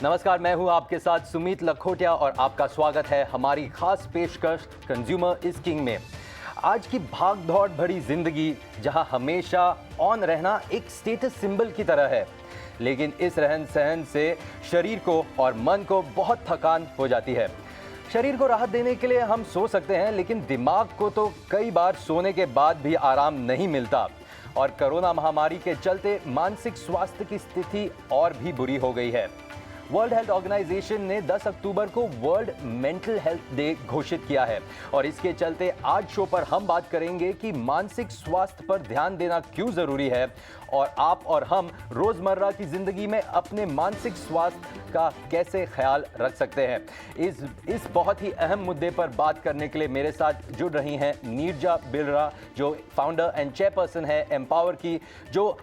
नमस्कार, मैं हूं आपके साथ सुमित लखोटिया और आपका स्वागत है हमारी खास पेशकश कंज्यूमर इज किंग में। आज की भाग दौड़ भरी जिंदगी जहां हमेशा ऑन रहना एक स्टेटस सिंबल की तरह है, लेकिन इस रहन सहन से शरीर को और मन को बहुत थकान हो जाती है। शरीर को राहत देने के लिए हम सो सकते हैं, लेकिन दिमाग को तो कई बार सोने के बाद भी आराम नहीं मिलता। और कोरोना महामारी के चलते मानसिक स्वास्थ्य की स्थिति और भी बुरी हो गई है। वर्ल्ड हेल्थ ऑर्गेनाइजेशन ने 10 अक्टूबर को वर्ल्ड मेंटल हेल्थ डे घोषित किया है और इसके चलते आज शो पर हम बात करेंगे कि मानसिक स्वास्थ्य पर ध्यान देना क्यों जरूरी है और आप और हम रोजमर्रा की जिंदगी में अपने मानसिक स्वास्थ्य का कैसे ख्याल रख सकते हैं। इस बहुत ही अहम मुद्दे पर बात करने के लिए मेरे साथ जुड़ रही हैं नीरजा बिरला, जो फाउंडर एंड चेयरपर्सन है एम्पावर की, जो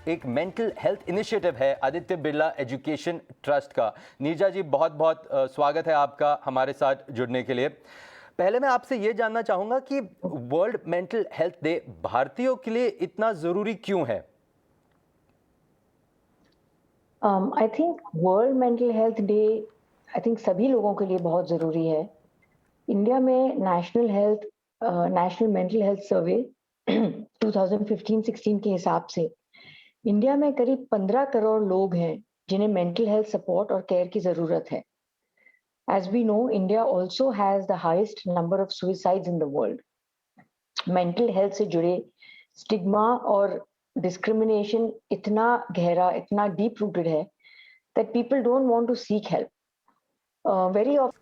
एक मेंटल हेल्थ इनिशिएटिव है आदित्य बिरला एजुकेशन ट्रस्ट का। नीरजा जी, बहुत बहुत स्वागत है आपका हमारे साथ जुड़ने के लिए। पहले मैं आपसे ये जानना चाहूंगा कि वर्ल्ड मेंटल हेल्थ डे भारतीयों के लिए इतना जरूरी क्यों है? I think world mental health day I think सभी लोगों के लिए बहुत ज़रूरी है। इंडिया में नेशनल मेंटल हेल्थ सर्वे 2015-16 के हिसाब से इंडिया में करीब 15 करोड़ लोग हैं जिन्हें मेंटल हेल्थ सपोर्ट और केयर की ज़रूरत है। As we know, India also has the highest number of suicides in the world. Mental health से जुड़े स्टिग्मा और डिस्क्रिमिनेशन इतना गहरा, इतना डीप रूटेड है that people don't want to seek help. Very often.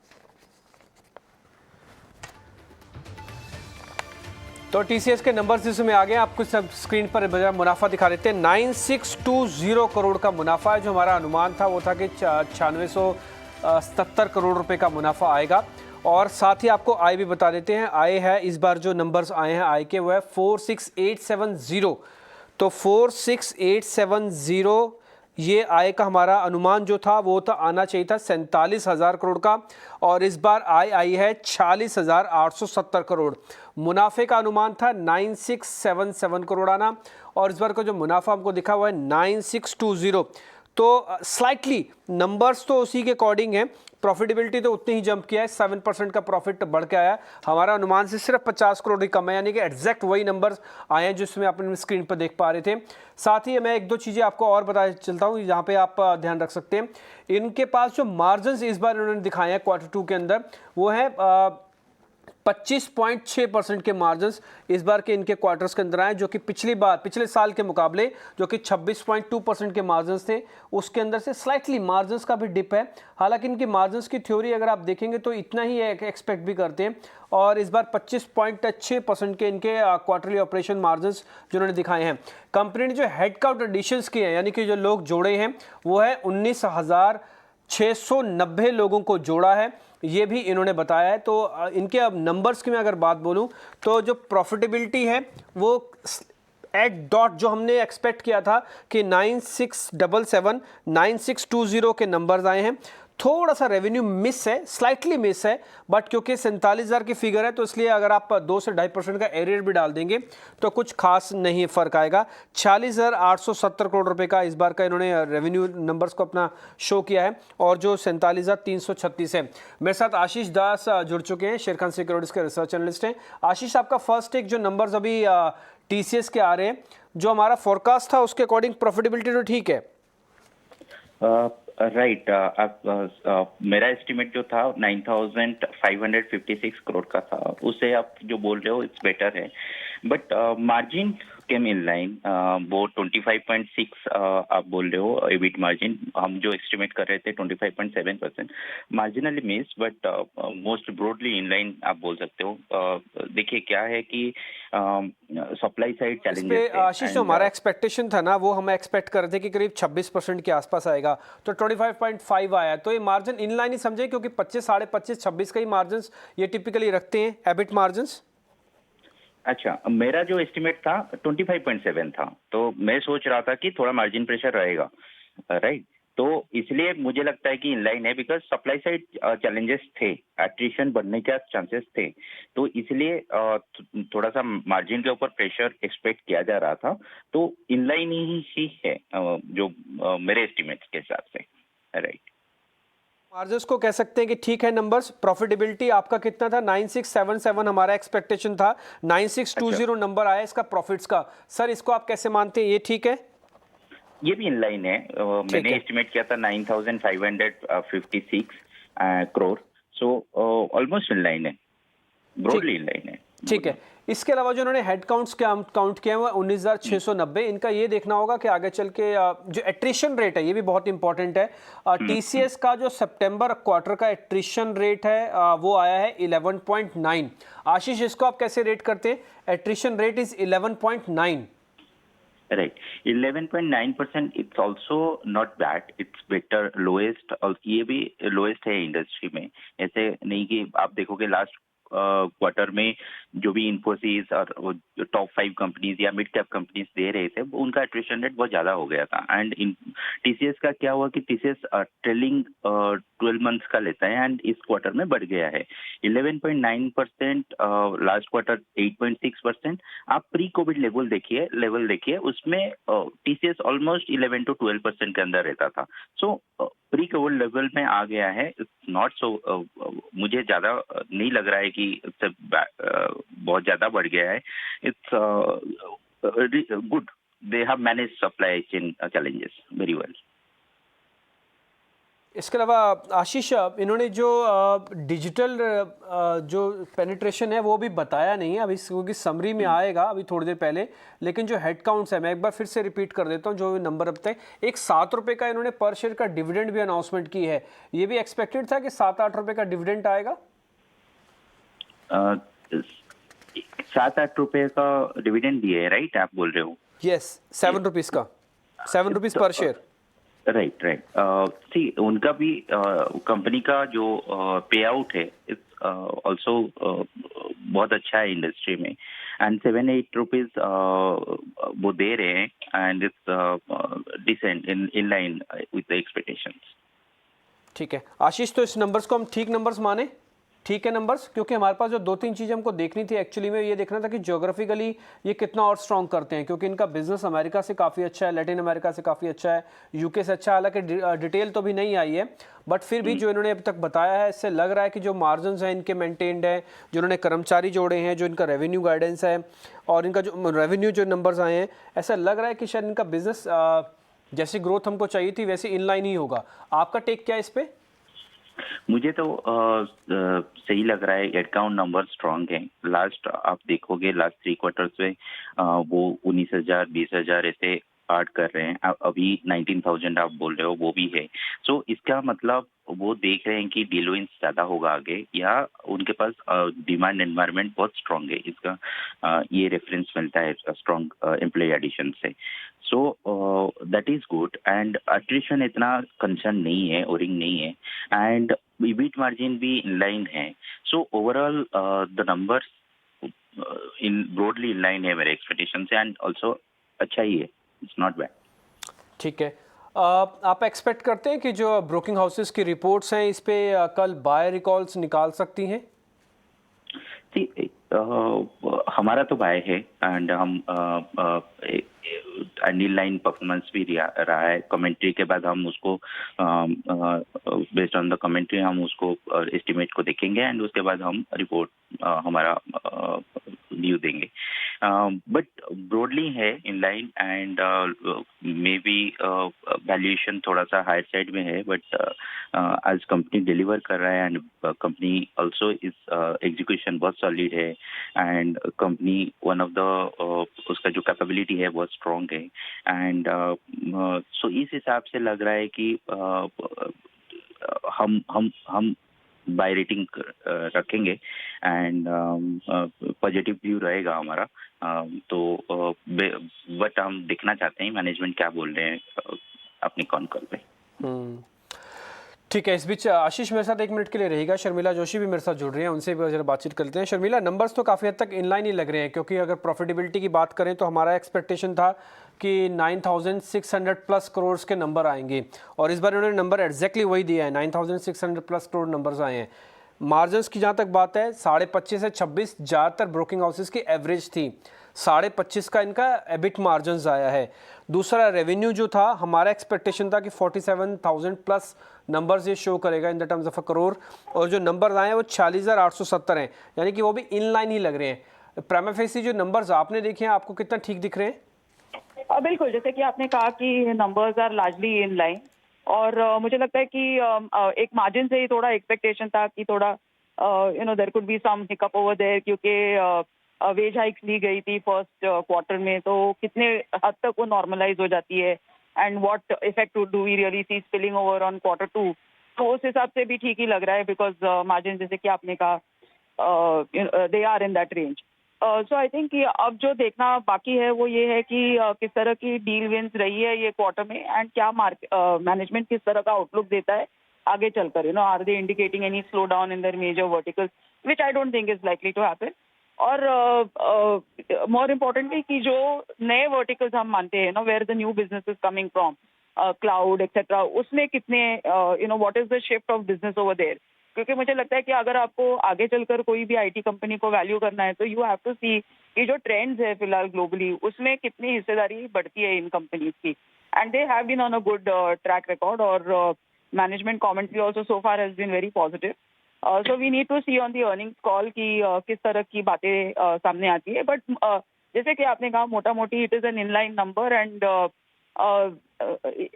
तो टीसीएस के नंबर्स इसमें आ गए, आपको सब स्क्रीन पर मुनाफा दिखा देते हैं। 9620 करोड़ का मुनाफा है। जो हमारा अनुमान था वो था कि 9677 करोड़ रुपए का मुनाफा आएगा। और साथ ही आपको आय भी बता देते हैं। आय है इस बार जो नंबर्स आए हैं आय के, वो है 46870। तो 46870 ये आय का हमारा अनुमान जो था वो था आना चाहिए था 47,000 करोड़ का, और इस बार आय आई है 46,870 करोड़। मुनाफे का अनुमान था 9677 करोड़ आना, और इस बार का जो मुनाफा हमको दिखा हुआ है 9620। तो स्लाइटली नंबर्स तो उसी के अकॉर्डिंग है, प्रॉफिटेबिलिटी तो उतनी ही जंप किया है, 7% का प्रॉफिट बढ़ के आया। हमारा अनुमान से सिर्फ 50 करोड़ ही कम है, यानी कि एग्जैक्ट वही नंबर्स आए हैं जिसमें अपने स्क्रीन पर देख पा रहे थे। साथ ही मैं एक दो चीज़ें आपको और बता चलता हूँ जहाँ पे आप ध्यान रख सकते हैं। इनके पास जो मार्जिन इस बार इन्होंने दिखाए हैं Q2 के अंदर, वो है 25.6% के मार्जिन इस बार के इनके क्वार्टर्स के अंदर आए, जो कि पिछले साल के मुकाबले जो कि 26.2% के मार्जिन थे उसके अंदर से स्लाइटली मार्जिन का भी डिप है। हालांकि इनके मार्जिन की थ्योरी अगर आप देखेंगे तो इतना ही एक्सपेक्ट भी करते हैं, और इस बार 25.6% के इनके क्वार्टरली ऑपरेशन मार्जिन जिन्होंने दिखाए हैं। कंपनी ने जो हेडकाउंट एडिशंस किए हैं, यानी कि जो लोग जोड़े हैं, वो है 19,690 लोगों को जोड़ा है, ये भी इन्होंने बताया है। तो इनके अब नंबर्स की मैं अगर बात बोलूं तो जो प्रॉफिटेबिलिटी है वो एट डॉट जो हमने एक्सपेक्ट किया था कि 9677 9620 के नंबर्स आए हैं। थोड़ा सा रेवेन्यू मिस है, स्लाइटली मिस है, बट क्योंकि 47,000 की फिगर है तो इसलिए अगर आप 2 से 2.5% का एरियर भी डाल देंगे तो कुछ खास नहीं फर्क आएगा। 46,870 करोड़ रुपए का इस बार का इन्होंने रेवेन्यू नंबर्स को अपना शो किया है, और जो 47,336 है। मेरे साथ आशीष दास जुड़ चुके हैं, शेरखान सिक्योरिटीज के रिसर्च एनालिस्ट हैं। आशीष, आपका फर्स्ट टेक, जो नंबर्स अभी टीसीएस के आ रहे हैं, जो हमारा फोरकास्ट था उसके अकॉर्डिंग प्रॉफिटेबिलिटी तो ठीक है? राइट। मेरा एस्टिमेट जो था 9,556 करोड़ का था, उसे आप जो बोल रहे हो इट्स बेटर है, but margin came in line. वो 25.6 आप बोल रहे हो एबिट मार्जिन, हम जो एस्टिमेट कर रहे थे 25.7%, marginally miss, but most broadly in line आप बोल सकते हो। देखिए क्या है कि सप्लाई साइड चैलेंजेस। आशीष, जो हमारा एक्सपेक्टेशन था ना, वो हम एक्सपेक्ट कर रहे थे कि करीब 26% के आसपास आएगा, तो 25.5 आया। तो ये मार्जिन इन लाइन ही समझे, क्योंकि 25, 25.5, 26 का ही मार्जिन ये टिपिकली रखते हैं एबिट मार्जिन। अच्छा, मेरा जो एस्टिमेट था 25.7 था, तो मैं सोच रहा था कि थोड़ा मार्जिन प्रेशर रहेगा, राइट। तो इसलिए मुझे लगता है कि इनलाइन है, बिकॉज सप्लाई साइड चैलेंजेस थे, एट्रिशन बढ़ने के चांसेस थे, तो इसलिए थोड़ा सा मार्जिन के ऊपर प्रेशर एक्सपेक्ट किया जा रहा था। तो इनलाइन ही है जो मेरे एस्टिमेट्स के हिसाब से, राइट। मार्जिन्स को कह सकते हैं कि ठीक है नंबर्स। प्रॉफिटेबिलिटी आपका कितना था? 9677 हमारा एक्सपेक्टेशन था, 9620 नंबर आया इसका प्रॉफिट्स का। सर इसको आप कैसे मानते हैं, ये ठीक है? ये भी इन लाइन है। मैंने एस्टिमेट किया था 9556 crore, so almost in line है, ब्रॉडली इन लाइन है। ठीक है। इसके अलावा जो उन्होंने हेड काउंट्स काउंट किया हुआ 19,690, इनका ये देखना होगा कि आगे चल के जो एट्रिशन रेट है ये भी बहुत इंपॉर्टेंट है। टीसीएस का जो सितंबर क्वार्टर का एट्रिशन रेट है वो आया है 11.9। आशीष इसको आप कैसे रेट करते हैं? Attrition rate is 11.9। Right, 11.9%। It's also not bad, it's better, lowest. और ये भी लोएस्ट है इंडस्ट्री में। ऐसे नहीं कि आप देखोगे लास्ट क्वार्टर में जो भी इन्फोसिस और टॉप 5 कंपनीज या मिड कैप कंपनीज दे रहे थे, उनका एट्रिशन रेट बहुत ज्यादा हो गया था। एंड इन टीसीएस का क्या हुआ कि टीसीएस ट्रेलिंग 12 मंथ्स का लेता है एंड इस क्वार्टर में बढ़ गया है 11.9%, लास्ट क्वार्टर 8.6%। आप प्री कोविड लेवल देखिए उसमें टीसीएस ऑलमोस्ट 11 to 12% के अंदर रहता था। सो प्री कोविड लेवल में आ गया है। इट्स नॉट सो, मुझे ज्यादा नहीं लग रहा है कि बहुत ज्यादा बढ़ गया है। It's good, they have manage supply chain challenges very well. इसके अलावा आशीष इन्होंने जो डिजिटल जो पेनिट्रेशन है वो भी बताया नहीं है अभी, क्योंकि समरी में आएगा अभी थोड़ी देर पहले। लेकिन जो हेड काउंट्स है, मैं एक बार फिर से रिपीट कर देता हूँ जो नंबर अब तक। एक 7 रुपये का इन्होंने पर शेयर का डिविडेंड भी अनाउंसमेंट की है। ये भी एक्सपेक्टेड था कि 7-8 रुपये का डिविडेंड आएगा। 7-8 रुपये का डिविडेंड दिए, राइट आप बोल रहे हो? यस, 7 रुपीज़ का, 7 रुपीज़ पर शेयर। राइट। सी उनका भी कंपनी का जो पे आउट है ऑल्सो बहुत अच्छा है इंडस्ट्री में। एंड 7-8 रुपीज वो दे रहे हैं and it's decent, in line with the expectations. ठीक है आशीष, तो इस नंबर्स को हम ठीक नंबर्स माने? ठीक है नंबर्स, क्योंकि हमारे पास जो 2-3 चीज़ें हमको देखनी थी एक्चुअली में, ये देखना था कि ज्योग्राफिकली ये कितना और स्ट्रॉन्ग करते हैं, क्योंकि इनका बिजनेस अमेरिका से काफ़ी अच्छा है, लैटिन अमेरिका से काफ़ी अच्छा है, यूके से अच्छा। हालांकि डिटेल तो भी नहीं आई है, बट फिर भी जो इन्होंने अभी तक बताया है इससे लग रहा है कि जो मार्जिन्स हैं इनके मेंटेन्ड हैं, जो इन्होंने कर्मचारी जोड़े हैं, जो इनका रेवेन्यू गाइडेंस है और इनका जो रेवेन्यू जो नंबर्स आए हैं, ऐसा लग रहा है कि शायद इनका बिजनेस जैसी ग्रोथ हमको चाहिए थी वैसे इनलाइन ही होगा। आपका टेक क्या है इस पर? मुझे तो सही लग रहा है। हेड काउंट नंबर स्ट्रांग है। लास्ट आप देखोगे लास्ट 3 क्वार्टर्स में वो 19,000 20,000 ऐसे ऐड कर रहे हैं। अभी 19,000 आप बोल रहे हो, वो भी है। सो इसका मतलब वो देख रहे हैं कि डील विंस ज्यादा होगा आगे, या उनके पास डिमांड एनवायरनमेंट बहुत स्ट्रांग है। इसका ये रेफरेंस मिलता है स्ट्रांग एम्प्लॉय एडिशन से। So that is good and attrition इतना कंसर्न नहीं है, ओरिंग नहीं है, एंड ईबीट मार्जिन भी इन लाइन है। So overall the numbers in broadly in line है मेरे एक्सपेक्टेशन से, एंड ऑल्सो अच्छा ही है, इट्स नॉट बैड। ठीक है। आप एक्सपेक्ट करते हैं कि जो ब्रोकिंग हाउसेस की रिपोर्ट्स हैं इस पे कल बाय रिकॉल्स निकाल सकती हैं? हमारा तो बाय है एंड हम इन लाइन परफॉर्मेंस भी रहा है। कमेंट्री के बाद हम उसको बेस्ड ऑन द कमेंट्री हम उसको एस्टिमेट को देखेंगे एंड उसके बाद हम रिपोर्ट हमारा व्यू देंगे। बट ब्रॉडली है in line and may be valuation थोड़ा सा हायर साइड में है, बट आज कंपनी डिलीवर कर रहा है एंड कंपनी ऑल्सो इस एग्जीक्यूशन बहुत सॉलिड है and company one of the उसका जो कैपेबिलिटी है बहुत स्ट्रॉन्ग है एंड सो इस हिसाब से लग रहा है कि हम बाय रेटिंग रखेंगे एंड पॉजिटिव व्यू रहेगा हमारा। तो बट हम देखना चाहते हैं मैनेजमेंट क्या बोल रहे हैं अपनी कॉन कॉल पे। ठीक है। इस बीच आशीष मेरे साथ 1 मिनट के लिए रहेगा, शर्मिला जोशी भी मेरे साथ जुड़ रही हैं, उनसे भी जरा बातचीत करते हैं। शर्मिला, नंबर्स तो काफ़ी हद तक इनलाइन ही लग रहे हैं, क्योंकि अगर प्रॉफिटेबिलिटी की बात करें तो हमारा एक्सपेक्टेशन था कि 9,600 प्लस करोड़ के नंबर आएंगे और इस बार उन्होंने नंबर एग्जैक्टली वही दिया है, 9,600 प्लस करोड़ नंबर्स आए हैं। मार्जिन्स की जहाँ तक बात है 25.5 से 26 ज़्यादातर ब्रोकिंग हाउसेस की एवरेज थी। 25.5 का इनका एबिट मार्जिन आया है। दूसरा रेवेन्यू जो था, हमारा एक्सपेक्टेशन था कि 47,000 प्लस नंबर्स ये शो करेगा in the terms of a crore, और जो नंबर आए हैं वो 46,870 हैं, यानी कि वो भी इन लाइन ही लग रहे हैं। प्राइमा फेसी जो नंबर्स आपने देखे हैं, आपको कितना ठीक दिख रहे हैं? बिल्कुल, जैसे कि आपने कहा कि numbers are largely in line, और मुझे लगता है कि एक मार्जिन से ही थोड़ा एक्सपेक्टेशन था कि थोड़ा there could be some hiccup over there, क्योंकि वेज हाइक्स ली गई थी फर्स्ट क्वार्टर में, तो कितने हद तक वो नॉर्मलाइज हो जाती है and what effect do we really see spilling over on quarter 2। तो उस हिसाब से भी ठीक ही लग रहा है, बिकॉज मार्जिन जैसे कि आपने कहा they are in that range. So I think कि अब जो देखना बाकी है वो ये है कि किस तरह की डील विंस रही है ये क्वार्टर में, एंड क्या मैनेजमेंट किस तरह का आउटलुक देता है आगे चलकर। Are they indicating any slow down in their major verticals, which I don't think is likely to happen. और मोर इम्पोर्टेंटली कि जो नए वर्टिकल्स हम मानते हैं where the new business is coming from, cloud etcetera, उसमें कितने what is the shift of business over there. क्योंकि मुझे लगता है कि अगर आपको आगे चलकर कोई भी आईटी कंपनी को वैल्यू करना है तो यू हैव टू सी कि जो ट्रेंड्स है फिलहाल ग्लोबली, उसमें कितनी हिस्सेदारी बढ़ती है इन कंपनीज की, and they have been on a good track record, और management commentary also so far has been very positive. So we need to see on the earnings call कि किस तरह की बातें सामने आती है, बट जैसे कि आपने कहा मोटा मोटी it is an inline number, and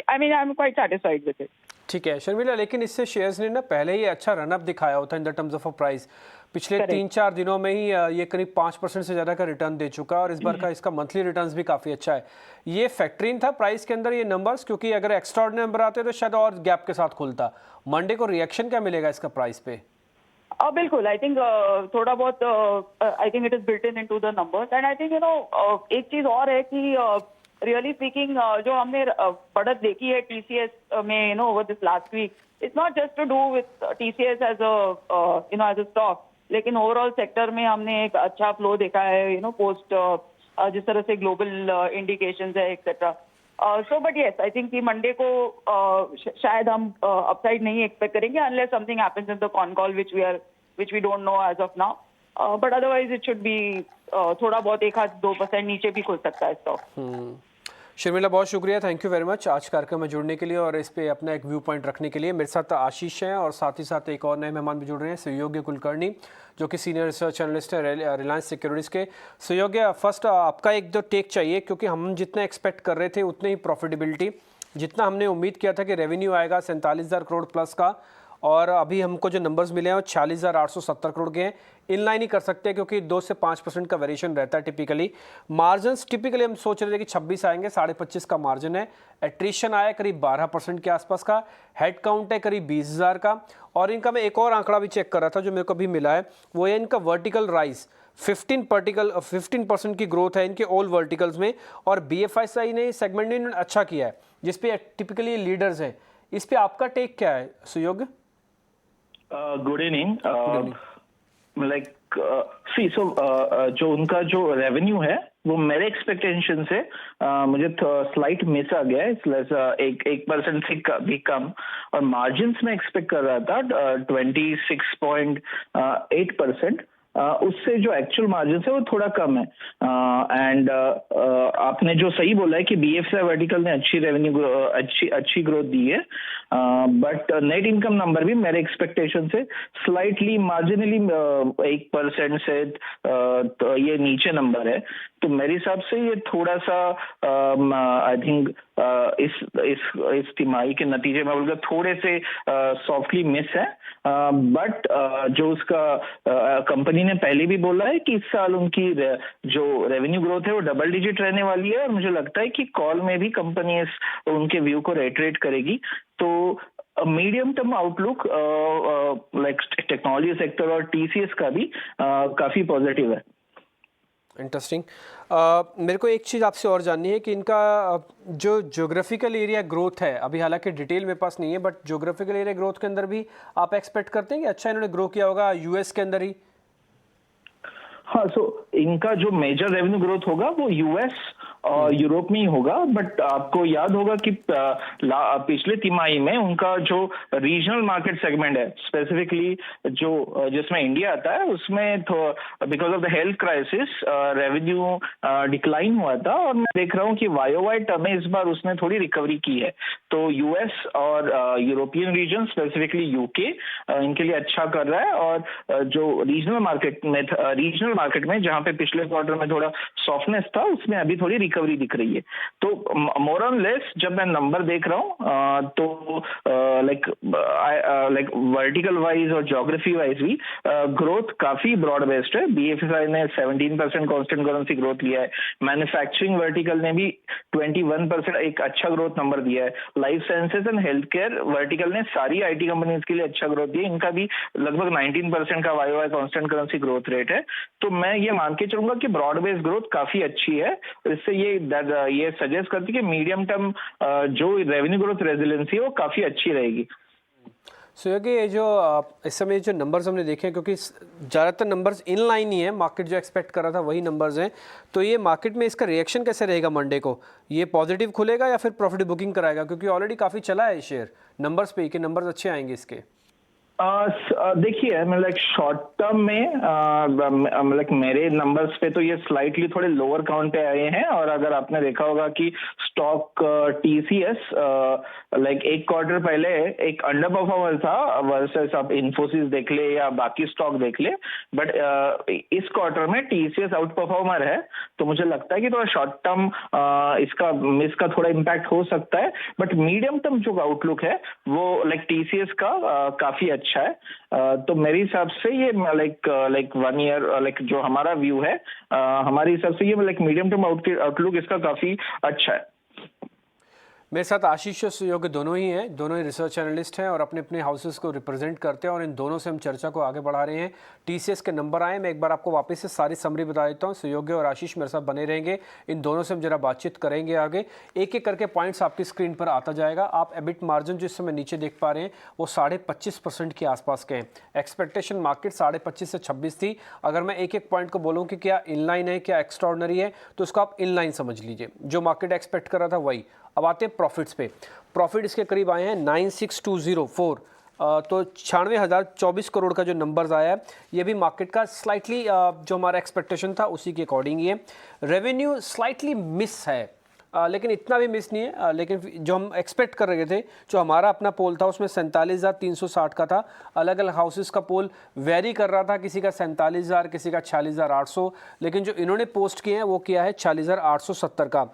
I am quite satisfied with it. ठीक है शर्मिला, लेकिन इससे शेयर्स ने ना पहले ही अच्छा रनअप दिखाया होता है in the terms of a price. पिछले 3-4 दिनों में ही ये करीब 5% से ज़्यादा का रिटर्न दे चुका है, और इस बार का इसका मंथली रिटर्न्स भी काफ़ी अच्छा है। ये फैक्टरिंग था प्राइस के अंदर ये नंबर्स, क्योंकि अगर एक्स्ट्राऑर्डिनरी नंबर आते तो शायद और गैप के साथ खुलता। मंडे को रिएक्शन क्या मिलेगा इसका प्राइस पे? बिल्कुल, आई थिंक थोड़ा बहुत I think it is built into the numbers, and I think एक चीज और है कि रियली स्पीकिंग जो हमने बढ़त देखी है टीसीएस में over this last week, it's not just to do with TCS as a stock, लेकिन ओवरऑल सेक्टर में हमने एक अच्छा फ्लो देखा है पोस्ट जिस तरह से ग्लोबल इंडिकेशंस है etcetera. So but yes, I think कि मंडे को शायद हम अपसाइड नहीं एक्सपेक्ट करेंगे unless something happens in the con call which we don't know as of now, but otherwise it should be थोड़ा बहुत 1-2% नीचे भी खुल सकता है स्टॉक। शर्मिला, बहुत शुक्रिया, थैंक यू वेरी मच आज कार्यक्रम में जुड़ने के लिए और इस पे अपना एक व्यू पॉइंट रखने के लिए। मेरे साथ आशीष हैं और साथ ही साथ एक और नए मेहमान भी जुड़ रहे हैं, सुयोग्य कुलकर्णी, जो कि सीनियर रिसर्च एनालिस्ट है रिलायंस सिक्योरिटीज़ के। सुयोग्य, फर्स्ट आपका एक दो टेक चाहिए, क्योंकि हम जितना एक्सपेक्ट कर रहे थे उतने ही प्रॉफिटेबिलिटी, जितना हमने उम्मीद किया था कि रेवेन्यू आएगा 47,000 करोड़ प्लस का, और अभी हमको जो नंबर्स मिले हैं वो 46,870 करोड़ के हैं। इनलाइन ही कर सकते हैं, क्योंकि 2 से 5% का वेरिएशन रहता है टिपिकली। मार्जिन्स टिपिकली हम सोच रहे थे कि 26 आएंगे, 25.5 का मार्जिन है। एट्रिशन आया करीब 12% के आसपास का, हेड काउंट है करीब 20,000 का, और इनका मैं एक और आंकड़ा भी चेक कर रहा था जो मेरे को अभी मिला है, वो है इनका वर्टिकल राइज। 15% की ग्रोथ है इनके ऑल वर्टिकल्स में, और BFSI ने सेगमेंट में इन्होंने अच्छा किया है, जिसपे टिपिकली लीडर्स हैं। इस पे आपका टेक क्या है सुयोग? Good evening. जो उनका जो रेवेन्यू है वो मेरे एक्सपेक्टेशन से मुझे स्लाइट मिस आ गया है, 1% से भी कम, और मार्जिन्स में एक्सपेक्ट कर रहा था 26.8%, उससे जो एक्चुअल मार्जिन है वो थोड़ा कम है। एंड आपने जो सही बोला है कि BFSI वर्टिकल ने अच्छी रेवेन्यू अच्छी ग्रोथ दी है, बट नेट इनकम नंबर भी मेरे एक्सपेक्टेशन से स्लाइटली मार्जिनली 1% से तो ये नीचे नंबर है। तो मेरे हिसाब से ये थोड़ा सा आई थिंक इस तिमाही के नतीजे में बोलकर थोड़े से सॉफ्टली मिस है, बट जो उसका कंपनी ने पहले भी बोला है कि इस साल उनकी जो रेवेन्यू ग्रोथ है वो डबल डिजिट रहने वाली है, और मुझे लगता है कि कॉल में भी कंपनी उनके व्यू को रेटरेट करेगी। तो medium term outlook like technology sector और TCS का भी काफी पॉजिटिव है। इंटरेस्टिंग। मेरे को एक चीज़ आपसे और जाननी है कि इनका जो ज्योग्राफिकल एरिया ग्रोथ है, अभी हालांकि डिटेल मेरे पास नहीं है, बट ज्योग्राफिकल एरिया ग्रोथ के अंदर भी आप एक्सपेक्ट करते हैं कि अच्छा इन्होंने ग्रो किया होगा US के अंदर ही? हाँ, सो इनका जो मेजर रेवेन्यू ग्रोथ होगा वो US और यूरोप में ही होगा। बट आपको याद होगा कि पिछले तिमाही में उनका जो रीजनल मार्केट सेगमेंट है, स्पेसिफिकली जो जिसमें इंडिया आता है, उसमें because of the health crisis revenue decline हुआ था, और मैं देख रहा हूँ कि वाईओवाई टर्म में इस बार उसने थोड़ी रिकवरी की है। तो यूएस और यूरोपियन रीजन, स्पेसिफिकली यूके, इनके लिए अच्छा कर रहा है। और जो रीजनल मार्केट में जहां पे पिछले क्वार्टर में थोड़ा सॉफ्टनेस था, उसमें अभी थोड़ी रिकवरी दिख रही है। तो मोर ऑन लेस जब मैं नंबर देख रहा हूँ तो लाइक वर्टिकल वाइज और ज्योग्राफी वाइज भी ग्रोथ काफी ब्रॉड बेस्ड है। बीएफएसआई ने 17% कांस्टेंट करेंसी ग्रोथ लिया है। मैन्युफैक्चरिंग वर्टिकल ने भी 21% एक अच्छा ग्रोथ नंबर दिया है। Life sciences and health care vertical ने सारी आईटी कंपनीज के लिए अच्छा ग्रोथ दिया, इनका भी लगभग 19% का वाईओवाई कांस्टेंट करेंसी ग्रोथ रेट है। तो मैं ये मान के चलूंगा कि ब्रॉड बेस्ड ग्रोथ काफी अच्छी है। इससे ये सजेस्ट करती है कि मीडियम टर्म जो रेवेन्यू ग्रोथ रेजिलेंसी है वो काफी अच्छी रहेगी। सो ये जो इस समय जो नंबर्स हमने देखे हैं, क्योंकि ज़्यादातर नंबर्स इन लाइन ही है, मार्केट जो एक्सपेक्ट कर रहा था वही नंबर्स हैं, तो ये मार्केट में इसका रिएक्शन कैसे रहेगा मंडे को? ये पॉजिटिव खुलेगा या फिर प्रॉफिट बुकिंग कराएगा? क्योंकि ऑलरेडी काफ़ी चला है शेयर नंबर्स पे ही, कि नंबर्स अच्छे आएंगे इसके। देखिए, मतलब शॉर्ट टर्म में मतलब मेरे नंबर्स पे तो ये स्लाइटली थोड़े लोअर काउंट पे आए हैं। और अगर आपने देखा होगा कि स्टॉक टीसीएस लाइक एक क्वार्टर पहले एक अंडर परफॉर्मर था वर्सेस आप इन्फोसिस देख ले या बाकी स्टॉक देख ले, बट इस क्वार्टर में टीसीएस आउट परफॉर्मर है। तो मुझे लगता है कि थोड़ा शॉर्ट टर्म इसका थोड़ा इम्पैक्ट हो सकता है, बट मीडियम टर्म जो आउटलुक है वो लाइक टीसीएस का काफी अच्छा है। तो मेरे हिसाब से ये लाइक 1 ईयर लाइक जो हमारा व्यू है, हमारे हिसाब से ये लाइक मीडियम टर्म आउटलुक इसका काफी अच्छा है। मेरे साथ आशीष और सुयोग दोनों ही हैं, दोनों ही रिसर्च एनालिस्ट हैं और अपने अपने हाउसेस को रिप्रेजेंट करते हैं, और इन दोनों से हम चर्चा को आगे बढ़ा रहे हैं। टीसीएस के नंबर आए, मैं एक बार आपको वापस से सारी समरी बता देता हूँ। सुयोग और आशीष मेरे साथ बने रहेंगे, इन दोनों से हम जरा बातचीत करेंगे आगे। एक एक करके पॉइंट्स आपकी स्क्रीन पर आता जाएगा। आप एबिट मार्जिन जो इस समय नीचे देख पा रहे हैं वो 25.5% के आसपास के हैं। एक्सपेक्टेशन मार्केट 25.5 से 26 थी। अगर मैं एक एक पॉइंट को बोलूँ कि क्या इनलाइन है, क्या एक्स्ट्राऑर्डिनरी है, तो उसको आप इनलाइन समझ लीजिए। जो मार्केट एक्सपेक्ट कर रहा था वही। अब आते हैं प्रॉफिट्स पे। प्रॉफिट इसके करीब आए हैं 96,204, तो 96,024 करोड़ का जो नंबर्स आया है ये भी मार्केट का स्लाइटली जो हमारा एक्सपेक्टेशन था उसी के अकॉर्डिंग ही है। रेवेन्यू स्लाइटली मिस है, लेकिन इतना भी मिस नहीं है। लेकिन जो हम एक्सपेक्ट कर रहे थे, जो हमारा अपना पोल था उसमें 47,360 का था। अलग अलग हाउसेस का पोल वेरी कर रहा था, किसी का 47,000, किसी का 46,800, लेकिन जो इन्होंने पोस्ट किए हैं वो किया है 46,870 का।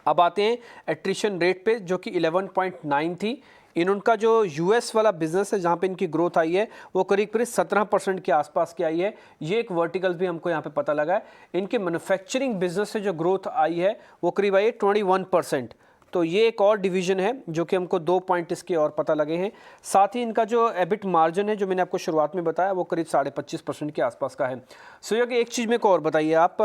अब आते हैं एट्रिशन रेट पे, जो कि 11.9 थी। इनका जो यूएस वाला बिजनेस है जहाँ पे इनकी ग्रोथ आई है वो करीब 17% के आसपास की आई है। ये एक वर्टिकल भी हमको यहाँ पे पता लगा है। इनके मैन्युफैक्चरिंग बिजनेस से जो ग्रोथ आई है वो करीब आई है 21%। तो ये एक और डिवीजन है जो कि हमको 2 पॉइंट इसके और पता लगे हैं। साथ ही इनका जो एबिट मार्जिन है जो मैंने आपको शुरुआत में बताया वो करीब 25.5% के आसपास का है। सो ये कि एक चीज़ मेरे को और बताइए आप,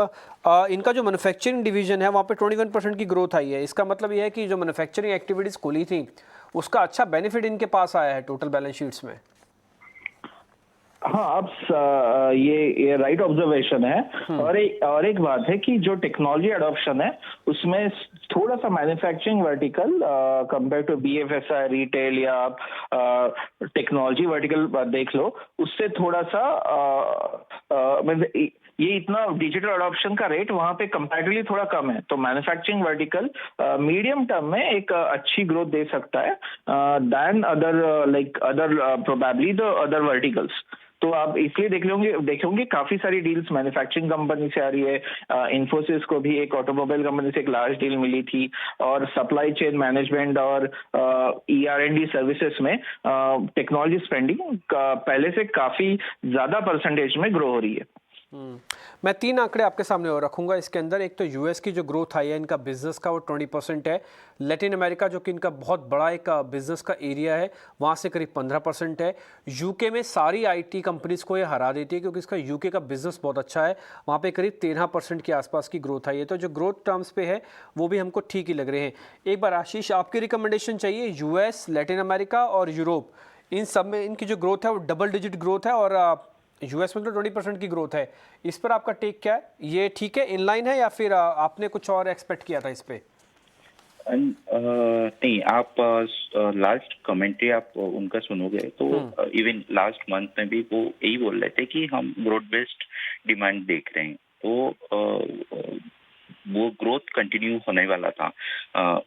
इनका जो मैन्युफैक्चरिंग डिवीजन है वहाँ पे 21% की ग्रोथ आई है। इसका मतलब ये है कि जो मैन्युफैक्चरिंग एक्टिविटीज़ खुली थी उसका अच्छा बेनिफिट इनके पास आया है टोटल बैलेंस शीट्स में। हाँ, आप ये राइट ऑब्जर्वेशन है। और एक बात है कि जो टेक्नोलॉजी अडॉप्शन है उसमें थोड़ा सा manufacturing vertical compare to BFSI retail या आप टेक्नोलॉजी वर्टिकल देख लो, उससे थोड़ा सा ये इतना डिजिटल अडॉप्शन का रेट वहां पे कंपैरेटिवली थोड़ा कम है। तो मैन्युफैक्चरिंग वर्टिकल मीडियम टर्म में एक अच्छी ग्रोथ दे सकता है than other probably the other verticals. तो आप इसलिए देखेंगे काफी सारी डील्स मैन्युफैक्चरिंग कंपनी से आ रही है। इन्फोसिस को भी एक ऑटोमोबाइल कंपनी से एक लार्ज डील मिली थी, और सप्लाई चेन मैनेजमेंट और ER&D सर्विसेज में टेक्नोलॉजी स्पेंडिंग पहले से काफी ज्यादा परसेंटेज में ग्रो हो रही है। मैं 3 आंकड़े आपके सामने और रखूंगा इसके अंदर। एक तो यूएस की जो ग्रोथ आई है इनका बिजनेस का वो 20% है। लैटिन अमेरिका जो कि इनका बहुत बड़ा एक बिजनेस का एरिया है वहाँ से करीब 15% है। यूके में सारी आईटी कंपनीज को ये हरा देती है क्योंकि इसका यूके का बिजनेस बहुत अच्छा है, वहाँ पे करीब 13% के आसपास की ग्रोथ आई है। तो जो ग्रोथ टर्म्स पे है वो भी हमको ठीक ही लग रहे हैं। एक बार आशीष आपकी रिकमेंडेशन चाहिए, यूएस, लैटिन अमेरिका और यूरोप, इन सब में इनकी जो ग्रोथ है वो डबल डिजिट ग्रोथ है और यूएस में तो 20% की ग्रोथ है, इस पर आपका टेक क्या है? ये ठीक है, इनलाइन है, या फिर आपने कुछ और एक्सपेक्ट किया था इस पे? नहीं, आप लास्ट कमेंट्री आप उनका सुनोगे तो इवन लास्ट मंथ में भी वो यही बोल रहे थे कि हम ब्रॉड बेस्ड डिमांड देख रहे हैं, तो वो ग्रोथ कंटिन्यू होने वाला था।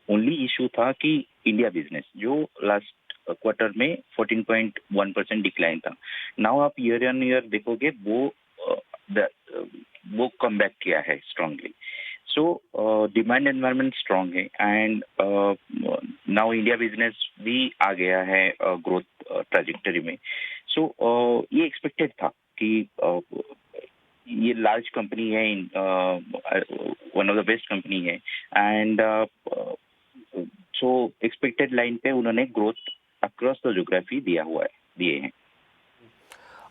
ओनली इशू था कि इंडिया बिजनेस जो लास्ट क्वार्टर में 14.1% डिक्लाइन था, नाउ आप ईयर ऑन ईयर देखोगे वो कम बैक किया है strongly. So demand environment strong है एंड नाउ इंडिया बिजनेस भी आ गया है ग्रोथ ट्रैजेक्टरी में। सो ये एक्सपेक्टेड था कि ये लार्ज कंपनी है, one of the best company है एंड सो एक्सपेक्टेड लाइन पे उन्होंने ग्रोथ अक्रॉस द ज्योग्राफी दिए हैं।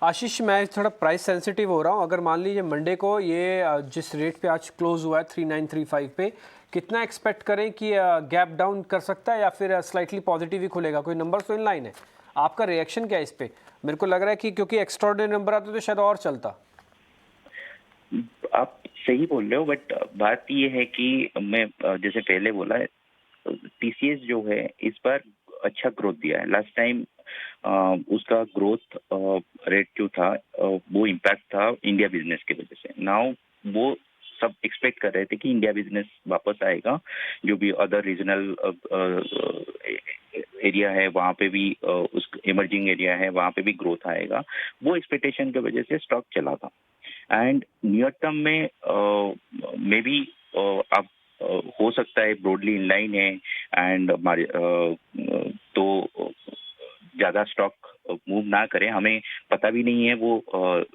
आशीष, मैं थोड़ा प्राइस सेंसिटिव हो रहा हूँ। अगर मान लीजिए मंडे को ये जिस रेट पे आज क्लोज हुआ है 3935 पे, कितना एक्सपेक्ट करें कि गैप डाउन कर सकता है या फिर स्लाइटली पॉजिटिव ही खुलेगा? कोई नंबर तो इन लाइन है, आपका रिएक्शन क्या है इस पे? मेरे को लग रहा है कि क्योंकि एक्स्ट्राऑर्डिनरी नंबर आते तो शायद और चलता। आप सही बोल रहे हो, बट बात ये है कि मैं जैसे पहले बोला है, टीसीएस जो है इस बार अच्छा ग्रोथ दिया है। लास्ट टाइम उसका ग्रोथ रेट जो था वो इम्पैक्ट था इंडिया बिजनेस की वजह से। नाउ वो सब एक्सपेक्ट कर रहे थे कि इंडिया बिजनेस वापस आएगा, जो भी अदर रीजनल एरिया है वहाँ पे भी उस इमर्जिंग एरिया है वहाँ पे भी ग्रोथ आएगा। वो एक्सपेक्टेशन की वजह से स्टॉक चला था एंड नियर टर्म में मे बी अब हो सकता है ब्रॉडली इनलाइन है एंड तो ज़्यादा स्टॉक मूव ना करें। हमें पता भी नहीं है वो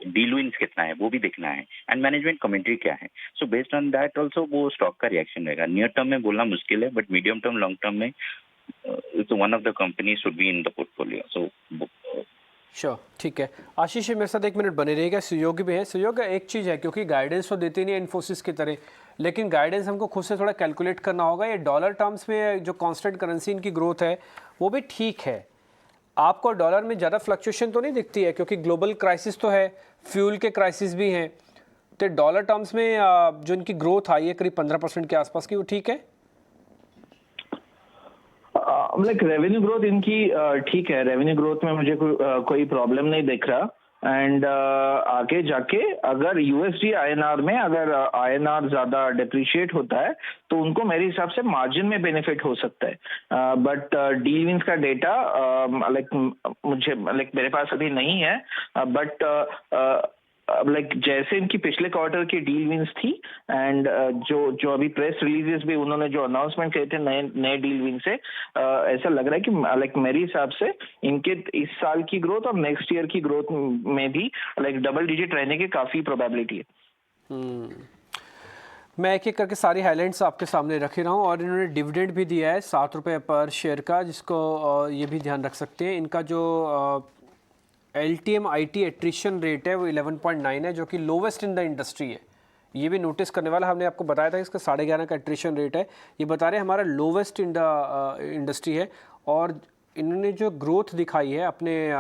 डील विंस कितना है, वो भी देखना है एंड मैनेजमेंट कमेंट्री क्या है। So based on that also वो स्टॉक का रिएक्शन रहेगा। नियर टर्म में बोलना मुश्किल है, but medium term long term में one of the company should be in the portfolio. So sure, ठीक है। आशीष मेरे साथ 1 मिनट बने रहेगा। सुयोग भी है। सुयोग, एक चीज़ है, क्योंकि गाइडेंस तो देती नहीं है इन्फोसिस की तरह, लेकिन गाइडेंस हमको खुद से थोड़ा कैलकुलेट करना होगा। ये डॉलर टर्म्स में जो कांस्टेंट करेंसी इनकी ग्रोथ है वो भी ठीक है। आपको डॉलर में ज़्यादा फ्लक्चुएशन तो नहीं दिखती है, क्योंकि ग्लोबल क्राइसिस तो है, फ्यूल के क्राइसिस भी हैं, तो डॉलर टर्म्स में जो इनकी ग्रोथ आई है करीब 15% के आसपास की, वो ठीक है? लाइक रेवेन्यू ग्रोथ इनकी ठीक है। रेवेन्यू ग्रोथ में मुझे कोई प्रॉब्लम नहीं दिख रहा एंड आगे जाके अगर यूएसडी आईएनआर में अगर आईएनआर ज्यादा डिप्रिशिएट होता है तो उनको मेरे हिसाब से मार्जिन में बेनिफिट हो सकता है। बट डील विंस का डेटा मेरे पास अभी नहीं है, बट लाइक जैसे इनकी पिछले क्वार्टर की डील विंस थी एंड जो अभी प्रेस रिलीजेस भी उन्होंने जो अनाउंसमेंट किए थे नए डील विंस से, ऐसा लग रहा है कि लाइक मेरे हिसाब से इनके इस साल की ग्रोथ और नेक्स्ट ईयर की ग्रोथ में भी लाइक डबल डिजिट रहने की काफी प्रोबेबिलिटी है। मैं एक एक करके सारी हाइलाइट्स आपके सामने रखे रहा हूँ, और इन्होंने डिविडेंड भी दिया है 7 रुपये पर शेयर का, जिसको ये भी ध्यान रख सकते हैं। इनका जो LTM IT एट्रिशन रेट है वो 11.9 है, जो कि लोवेस्ट इन द इंडस्ट्री है। ये भी नोटिस करने वाला, हमने आपको बताया था इसका 11.5 का एट्रिशन रेट है, ये बता रहे हैं हमारा लोवेस्ट इन द इंडस्ट्री है। और इन्होंने जो ग्रोथ दिखाई है अपने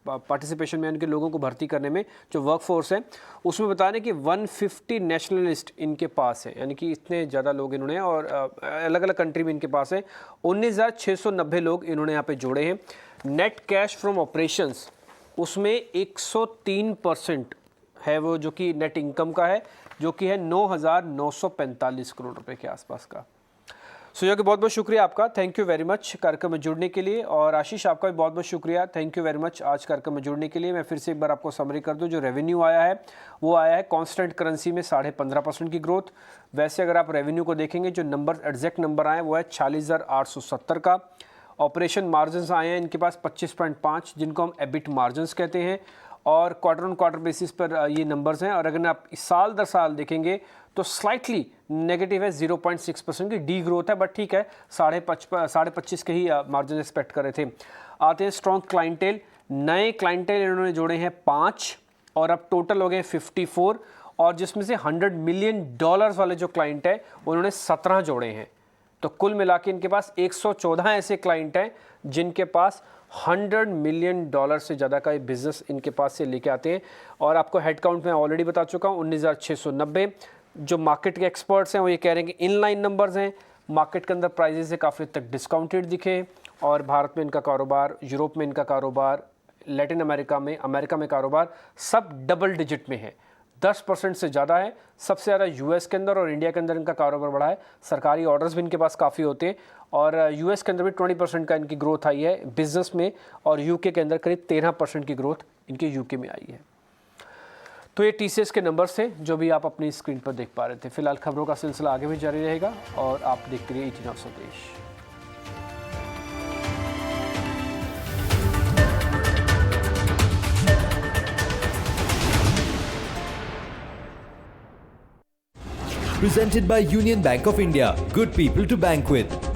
पार्टिसिपेशन में, इनके लोगों को भर्ती करने में, जो वर्कफोर्स है उसमें बता रहे हैं कि 150 नेशनलिस्ट इनके पास है, यानी कि इतने ज़्यादा लोग इन्होंने, और अलग अलग कंट्री में इनके पास है। 19,690 लोग इन्होंने यहाँ पे जोड़े हैं। नेट कैश फ्रॉम ऑपरेशंस उसमें 103% है वो, जो कि नेट इनकम का है, जो कि है 9,945 करोड़ रुपए के आसपास का। सुयोग, बहुत बहुत शुक्रिया आपका, थैंक यू वेरी मच कार्यक्रम में जुड़ने के लिए। और आशीष, आपका भी बहुत बहुत शुक्रिया, थैंक यू वेरी मच आज कार्यक्रम में जुड़ने के लिए। मैं फिर से एक बार आपको समरी कर दूं, जो रेवेन्यू आया है वो आया है कांस्टेंट करेंसी में 15.5% की ग्रोथ। वैसे अगर आप रेवेन्यू को देखेंगे, जो नंबर एग्जैक्ट नंबर आए वो है 46,870 का। ऑपरेशन मार्जिन आए हैं इनके पास 25.5, जिनको हम एबिट मार्जिन कहते हैं, और क्वार्टर ऑन क्वार्टर बेसिस पर ये नंबर्स हैं। और अगर आप साल दर साल देखेंगे तो स्लाइटली नेगेटिव है, 0.6% की डी ग्रोथ है, बट ठीक है, 25.5 के ही मार्जिन एक्सपेक्ट कर रहे थे। आते हैं स्ट्रॉन्ग क्लाइंटेल। नए क्लाइंटेल इन्होंने जोड़े हैं 5, और अब टोटल हो गए 54, और जिसमें से $100 मिलियन वाले जो क्लाइंट है उन्होंने 17 जोड़े हैं। तो कुल मिला के इनके पास 114 ऐसे क्लाइंट हैं जिनके पास $100 मिलियन से ज़्यादा का ये बिज़नेस इनके पास से लेके आते हैं। और आपको हेड काउंट मैं ऑलरेडी बता चुका हूँ 19,690। जो मार्केट के एक्सपर्ट्स हैं वो ये कह रहे हैं कि इनलाइन नंबर्स हैं, मार्केट के अंदर प्राइजेस से काफ़ी तक डिस्काउंटेड दिखे। और भारत में इनका कारोबार, यूरोप में इनका कारोबार, लैटिन अमेरिका में कारोबार सब डबल डिजिट में है, 10% से ज़्यादा है। सबसे ज़्यादा यूएस के अंदर और इंडिया के अंदर इनका कारोबार बढ़ा है। सरकारी ऑर्डर्स भी इनके पास काफ़ी होते हैं और यूएस के अंदर भी 20% का इनकी ग्रोथ आई है बिजनेस में, और यूके के अंदर करीब 13% की ग्रोथ इनके यूके में आई है। तो ये टीसीएस के नंबर्स थे जो भी आप अपनी स्क्रीन पर देख पा रहे थे। फिलहाल खबरों का सिलसिला आगे भी जारी रहेगा और आप देखते रहिए 18 स्वदेश। Presented by Union Bank of India. Good people to bank with.